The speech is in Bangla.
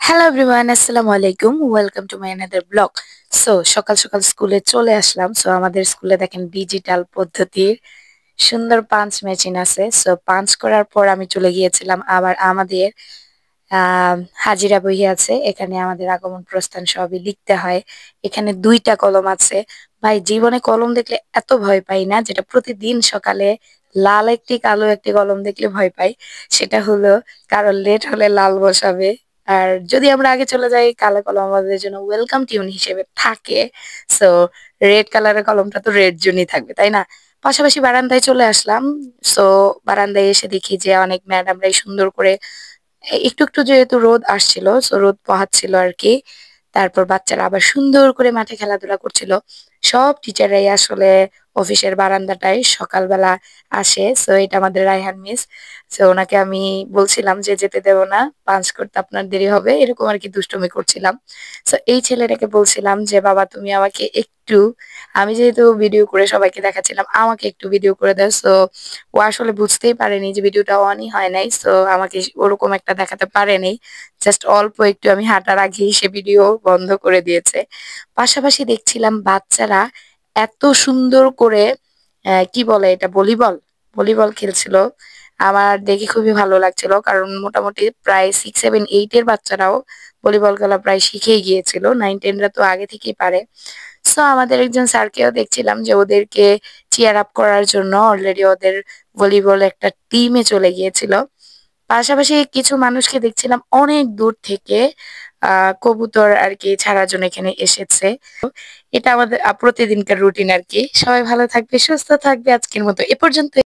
হ্যালো এভরিওয়ান, আসসালামু আলাইকুম। Welcome to my another blog. So সকাল সকাল স্কুলে চলে আসলাম। সো আমাদের স্কুলে দেখেন ডিজিটাল পদ্ধতির সুন্দর পাঞ্চ মেশিন আছে। সো পাঞ্চ করার পর আমি চলে গিয়েছিলাম আবার আমাদের হাজিরা বই আছে। এখানে আমাদের আগমন প্রস্থান সবই লিখতে হয়। এখানে দুইটা কলম আছে। ভাই, জীবনে কলম দেখলে এত ভয় পাই না, যেটা প্রতিদিন সকালে লাল একটি কালো একটি কলম দেখলে ভয় পাই। সেটা হলো কারণ লেট হলে লাল বসাবে। আর যদি আমরা আগে চলে যাই, কালো কলম আমাদের জন্য ওয়েলকাম টিউন হিসেবে থাকে। সো রেড কালারের কলমটা তো রেড জন্যই থাকবে, তাই না? পাশাপাশি বারান্দায় চলে আসলাম। সো বারান্দায় এসে দেখি যে অনেক ম্যাডামরাই সুন্দর করে একটু একটু যেহেতু রোদ আসছিল, সো রোদ পোহাচ্ছিল আর কি। তারপর বাচ্চারা আবার সুন্দর করে মাঠে খেলাধুলা করছিল। সব টিচাররাই আসলে অফিসের বারান্দাটায় সকালবেলা আসে। সো এটা আমাদের রায়হান মিস। সো ওনাকে আমি বলছিলাম যে যেতে দেব না, পাঞ্চ করতে আপনার দেরি হবে, এরকম আর কি দুষ্টুমি করছিলাম। সো এই ছেলেটাকে বলছিলাম যে বাবা তুমি আমাকে একটু, আমি যেহেতু ভিডিও করে সবাইকে দেখাচ্ছিলাম, আমাকে একটু ভিডিও করে দাও। সো ও আসলে বুঝতেই পারেনি যে ভিডিওটা অনই হয় নাই। সো আমাকে ওরকম একটা দেখাতে পারেনি। জাস্ট অল্প একটু আমি হাঁটার আগেই সে ভিডিও বন্ধ করে দিয়েছে। পাশাপাশি দেখছিলাম বাচ্চারা এত সুন্দর করে কি বলে এটা, ভলিবল ভলিবল খেলছিল। আমার দেখে খুবই ভালো লাগছিল, কারণ মোটামুটি প্রায় 6, 7, 8 এর বাচ্চারাও ভলিবল খেলা প্রায় শিখেই গিয়েছিল। 9, 10রা তো আগে থেকেই পারে। সো আমাদের একজন স্যারকেও দেখছিলাম যে ওদেরকে চিয়ার আপ করার জন্য অলরেডি ওদের ভলিবল একটা টিমে চলে গিয়েছিল। পাশাপাশি কিছু মানুষকে দেখছিলাম অনেক দূর থেকে কবুতর আর কি ছাড়ার জন্য এখানে এসেছে। এটা আমাদের প্রতিদিনকার রুটিন আর কি। সবাই ভালো থাকবে, সুস্থ থাকবে। আজকের মতো এ পর্যন্ত।